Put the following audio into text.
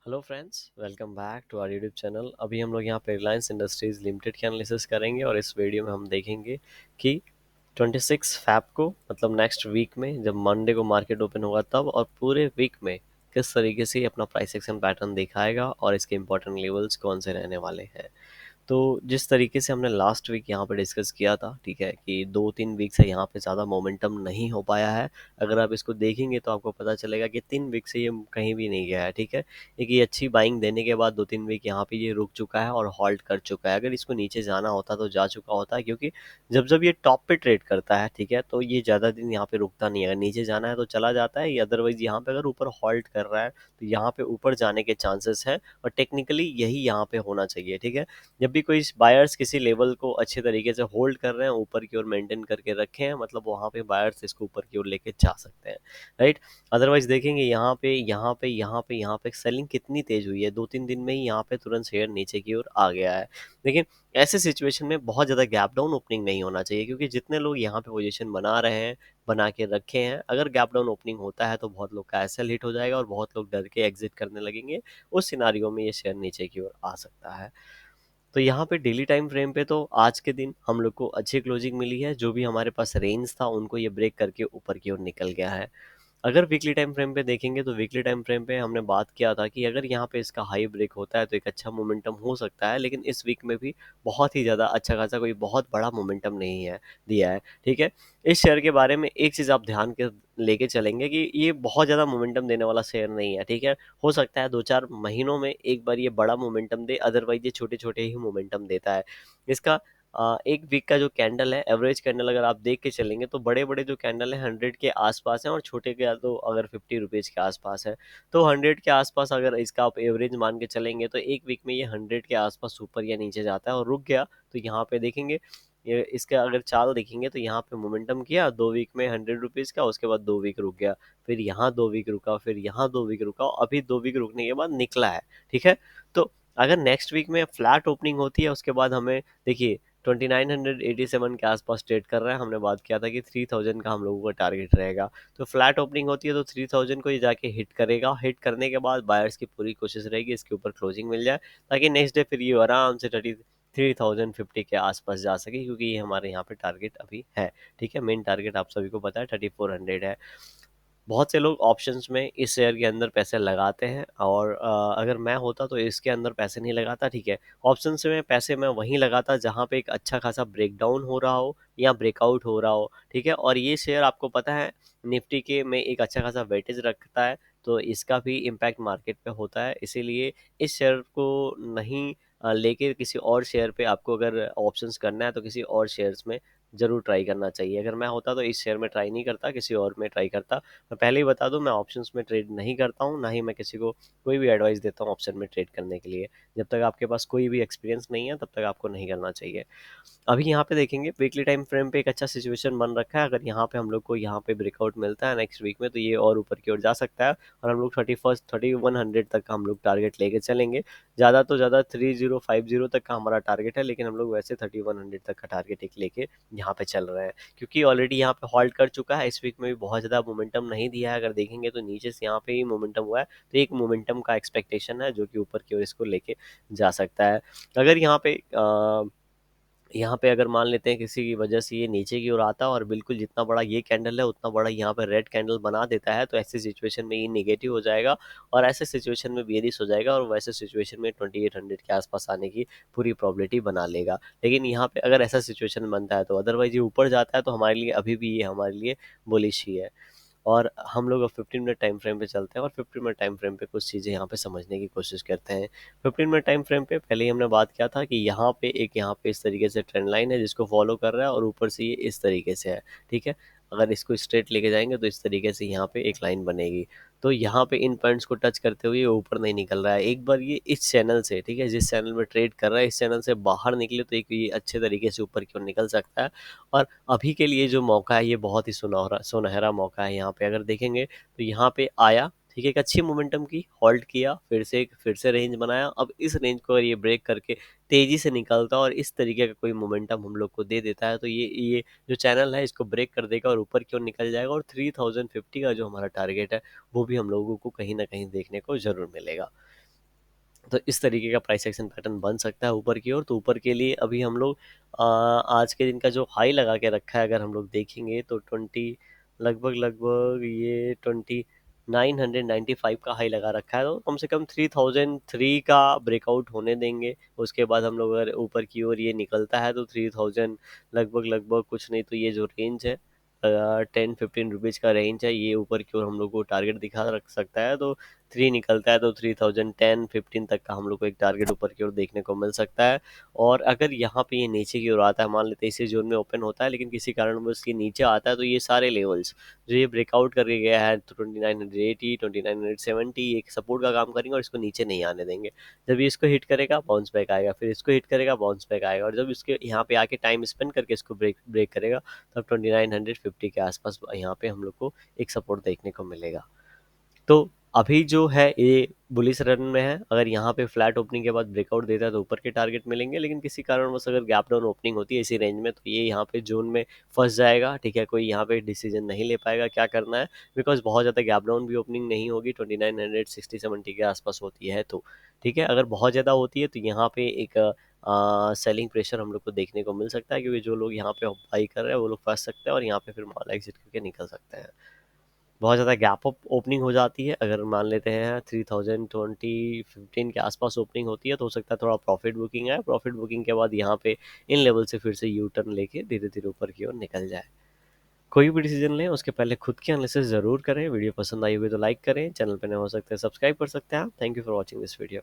Hello friends, welcome back to our YouTube channel. अभी हम लोग यहाँ पे रिलायंस इंडस्ट्रीज़ लिमिटेड की एनालिसिस करेंगे और इस वीडियो में हम देखेंगे कि 26 फैब को मतलब नेक्स्ट वीक में जब मंडे को मार्केट ओपन होगा तब और पूरे वीक में किस तरीके से ये अपना प्राइस एक्शन पैटर्न दिखाएगा और इसके इंपॉर्टेंट लेवल्स कौन से रहने वाले हैं। तो जिस तरीके से हमने लास्ट वीक यहाँ पे डिस्कस किया था, ठीक है, कि 2-3 वीक से यहाँ पे ज़्यादा मोमेंटम नहीं हो पाया है। अगर आप इसको देखेंगे तो आपको पता चलेगा कि 3 वीक से ये कहीं भी नहीं गया है, ठीक है। एक ये अच्छी बाइंग देने के बाद 2-3 वीक यहाँ पे ये रुक चुका है और हॉल्ट कर चुका है। अगर इसको नीचे जाना होता तो जा चुका होता है, क्योंकि जब जब ये टॉप पे ट्रेड करता है, ठीक है, तो ये ज़्यादा दिन यहाँ पे रुकता नहीं है। अगर नीचे जाना है तो चला जाता है, या अदरवाइज यहाँ पे अगर ऊपर हॉल्ट कर रहा है तो यहाँ पे ऊपर जाने के चांसेस हैं। और टेक्निकली यही यहाँ पे होना चाहिए, ठीक है। जब भी कोई बायर्स किसी लेवल को अच्छे तरीके से होल्ड कर रहे हैं, ऊपर की ओर मेंटेन करके रखे हैं, मतलब वहाँ पे बायर्स इसको ऊपर की ओर लेके जा सकते हैं, राइट। अदरवाइज देखेंगे यहाँ पे सेलिंग कितनी तेज हुई है, 2-3 दिन में ही यहाँ पे तुरंत शेयर नीचे की ओर आ गया है। लेकिन ऐसे सिचुएशन में बहुत ज़्यादा गैप डाउन ओपनिंग नहीं होना चाहिए, क्योंकि जितने लोग यहाँ पे पोजीशन बना रहे हैं, बना के रखे हैं, अगर गैप डाउन ओपनिंग होता है तो बहुत लोग का एसएल हिट हो जाएगा और बहुत लोग डर के एग्जिट करने लगेंगे। उस सिनारियो में ये शेयर नीचे की ओर आ सकता है। तो यहाँ पे डेली टाइम फ्रेम पे तो आज के दिन हम लोग को अच्छी क्लोजिंग मिली है। जो भी हमारे पास रेंज था उनको ये ब्रेक करके ऊपर की ओर निकल गया है। अगर वीकली टाइम फ्रेम पे देखेंगे तो वीकली टाइम फ्रेम पे हमने बात किया था कि अगर यहाँ पे इसका हाई ब्रेक होता है तो एक अच्छा मोमेंटम हो सकता है, लेकिन इस वीक में भी बहुत ही ज़्यादा अच्छा खासा कोई बहुत बड़ा मोमेंटम नहीं है दिया है, ठीक है। इस शेयर के बारे में एक चीज़ आप ध्यान के लेके चलेंगे कि ये बहुत ज़्यादा मोमेंटम देने वाला शेयर नहीं है, ठीक है। हो सकता है 2-4 महीनों में एक बार ये बड़ा मोमेंटम दे, अदरवाइज ये छोटे छोटे ही मोमेंटम देता है। इसका एक वीक का जो कैंडल है, एवरेज कैंडल अगर आप देख के चलेंगे तो बड़े बड़े जो कैंडल है 100 के आसपास है, और छोटे के तो अगर 50 रुपीज़ के आसपास है। तो 100 के आसपास अगर इसका आप एवरेज मान के चलेंगे तो एक वीक में ये 100 के आसपास ऊपर या नीचे जाता है और रुक गया। तो यहाँ पे देखेंगे, ये इसका अगर चाल देखेंगे तो यहाँ पे मोमेंटम किया 2 वीक में 100 रुपीज़ का, उसके बाद 2 वीक रुक गया, फिर यहाँ 2 वीक रुका, फिर यहाँ 2 वीक रुका, और अभी 2 वीक रुकने के बाद निकला है, ठीक है। तो अगर नेक्स्ट वीक में फ्लैट ओपनिंग होती है, उसके बाद हमें देखिए 2987 के आसपास ट्रेड कर रहा है। हमने बात किया था कि 3000 का हम लोगों का टारगेट रहेगा। तो फ्लैट ओपनिंग होती है तो 3000 को ये जाके हिट करेगा। हिट करने के बाद बायर्स की पूरी कोशिश रहेगी इसके ऊपर क्लोजिंग मिल जाए, ताकि नेक्स्ट डे फिर ये आराम से 33,050 के आसपास जा सके, क्योंकि ये हमारे यहाँ पे टारगेट अभी है, ठीक है। मेन टारगेट आप सभी को पता है 3400 है। बहुत से लोग ऑप्शंस में इस शेयर के अंदर पैसे लगाते हैं, और अगर मैं होता तो इसके अंदर पैसे नहीं लगाता, ठीक है। ऑप्शन से मैं पैसे मैं वहीं लगाता जहां पे एक अच्छा खासा ब्रेकडाउन हो रहा हो या ब्रेकआउट हो रहा हो, ठीक है। और ये शेयर आपको पता है निफ्टी के में एक अच्छा खासा वेटेज रखता है, तो इसका भी इम्पैक्ट मार्केट पे होता है। इसीलिए इस शेयर को नहीं लेके किसी और शेयर पे आपको अगर ऑप्शंस करना है तो किसी और शेयर्स में ज़रूर ट्राई करना चाहिए। अगर मैं होता तो इस शेयर में ट्राई नहीं करता, किसी और में ट्राई करता। मैं पहले ही बता दूं, मैं ऑप्शंस में ट्रेड नहीं करता हूं, ना ही मैं किसी को कोई भी एडवाइस देता हूं ऑप्शन में ट्रेड करने के लिए। जब तक आपके पास कोई भी एक्सपीरियंस नहीं है तब तक आपको नहीं करना चाहिए। अभी यहाँ पे देखेंगे वीकली टाइम फ्रेम पे एक अच्छा सिचुएशन बन रखा है। अगर यहाँ पे हम लोग को यहाँ पे ब्रेकआउट मिलता है नेक्स्ट वीक में तो ये और ऊपर की ओर जा सकता है, और हम लोग 3100 तक का हम लोग टारगेट लेके चलेंगे। ज़्यादा तो ज़्यादा 3050 तक का हमारा टारगेट है, लेकिन हम लोग वैसे 3100 तक का टारगेट एक लेके यहाँ पे चल रहे हैं, क्योंकि ऑलरेडी यहाँ पे हॉल्ट कर चुका है। इस वीक में भी बहुत ज़्यादा मोमेंटम नहीं दिया है। अगर देखेंगे तो नीचे से यहाँ पे ही मोमेंटम हुआ है, तो एक मोमेंटम का एक्सपेक्टेशन है जो कि ऊपर की ओर इसको लेके जा सकता है। अगर यहाँ पे अगर मान लेते हैं किसी की वजह से ये नीचे की ओर आता है और बिल्कुल जितना बड़ा ये कैंडल है उतना बड़ा यहाँ पे रेड कैंडल बना देता है, तो ऐसी सिचुएशन में ये नेगेटिव हो जाएगा, और ऐसे सिचुएशन में बेरिश हो जाएगा, और वैसे सिचुएशन में 2800 के आसपास आने की पूरी प्रॉबिलिटी बना लेगा। लेकिन यहाँ पे अगर ऐसा सिचुएशन बनता है तो अदरवाइज ये ऊपर जाता है, तो हमारे लिए अभी भी ये हमारे लिए बुलिश ही है। और हम लोग अब 15 मिनट टाइम फ्रेम पे चलते हैं और 15 मिनट टाइम फ्रेम पे कुछ चीज़ें यहाँ पे समझने की कोशिश करते हैं। 15 मिनट टाइम फ्रेम पे पहले ही हमने बात किया था कि यहाँ पे इस तरीके से ट्रेंड लाइन है जिसको फॉलो कर रहा है, और ऊपर से ये इस तरीके से है, ठीक है। अगर इसको स्ट्रेट लेके जाएंगे तो इस तरीके से यहाँ पे एक लाइन बनेगी। तो यहाँ पे इन पॉइंट्स को टच करते हुए ये ऊपर नहीं निकल रहा है। एक बार ये इस चैनल से, ठीक है, जिस चैनल में ट्रेड कर रहा है, इस चैनल से बाहर निकले तो एक ये अच्छे तरीके से ऊपर की ओर निकल सकता है। और अभी के लिए जो मौका है ये बहुत ही सुनहरा सुनहरा मौका है। यहाँ पे अगर देखेंगे तो यहाँ पे आया, ठीक है, एक अच्छी मोमेंटम की, होल्ड किया, फिर से रेंज बनाया। अब इस रेंज को अगर ये ब्रेक करके तेजी से निकलता और इस तरीके का कोई मोमेंटम हम लोग को दे देता है तो ये जो चैनल है इसको ब्रेक कर देगा और ऊपर की ओर निकल जाएगा, और 3050 का जो हमारा टारगेट है वो भी हम लोगों को कहीं ना कहीं देखने को जरूर मिलेगा। तो इस तरीके का प्राइस एक्शन पैटर्न बन सकता है ऊपर की ओर। तो ऊपर के लिए अभी हम लोग आज के दिन का जो हाई लगा के रखा है अगर हम लोग देखेंगे तो 2995 का हाई लगा रखा है। तो कम से कम 3003 का ब्रेकआउट होने देंगे। उसके बाद हम लोग अगर ऊपर की ओर ये निकलता है तो 3000 लगभग लगभग कुछ नहीं तो ये जो रेंज है 10-15 रुपीज़ का रेंज है, ये ऊपर की ओर हम लोग को टारगेट दिखा रख सकता है। तो 3 निकलता है तो 3010-15 तक का हम लोग को एक टारगेट ऊपर की ओर देखने को मिल सकता है। और अगर यहाँ पे ये नीचे की ओर आता है, मान लेते हैं इसी जोन में ओपन होता है लेकिन किसी कारणवश ये नीचे आता है, तो ये सारे लेवल्स जो ये ब्रेकआउट करके गया है तो 2980 2970 एक सपोर्ट का काम करेंगे और इसको नीचे नहीं आने देंगे। जब ये इसको हिट करेगा बाउंस बैक आएगा, फिर इसको हिट करेगा बाउंस बैक आएगा, और जब इसके यहाँ पे आके टाइम स्पेंड करके इसको ब्रेक ब्रेक करेगा तब 2950 के आसपास यहाँ पे हम लोग को एक सपोर्ट देखने को मिलेगा। तो अभी जो है ये बुलिश रन में है। अगर यहाँ पे फ्लैट ओपनिंग के बाद ब्रेकआउट देता है तो ऊपर के टारगेट मिलेंगे, लेकिन किसी कारणवश अगर गैप डाउन ओपनिंग होती है इसी रेंज में तो ये यहाँ पे जोन में फंस जाएगा। ठीक है, कोई यहाँ पे डिसीजन नहीं ले पाएगा क्या करना है, बिकॉज बहुत ज़्यादा गैप डाउन भी ओपनिंग नहीं होगी 2960-70 के आसपास होती है तो। ठीक है, अगर बहुत ज़्यादा होती है तो यहाँ पे एक सेलिंग प्रेशर हम लोग को देखने को मिल सकता है, क्योंकि जो लोग यहाँ पे बाई कर रहे हैं वो लोग फंस सकते हैं और यहाँ पे फिर माल एग्जिट करके निकल सकते हैं। बहुत ज़्यादा गैप अप ओपनिंग हो जाती है, अगर मान लेते हैं 3020-15 के आसपास ओपनिंग होती है तो हो सकता है थोड़ा प्रॉफिट बुकिंग है। प्रॉफिट बुकिंग के बाद यहाँ पे इन लेवल से फिर से यू टर्न लेके धीरे धीरे ऊपर की ओर निकल जाए। कोई भी डिसीजन लें उसके पहले खुद की एनालिसिस ज़रूर करें। वीडियो पसंद आई हुई तो लाइक करें, चैनल पर नए हो सकते हैं सब्सक्राइब कर सकते हैं आप। Thank you for watching this video.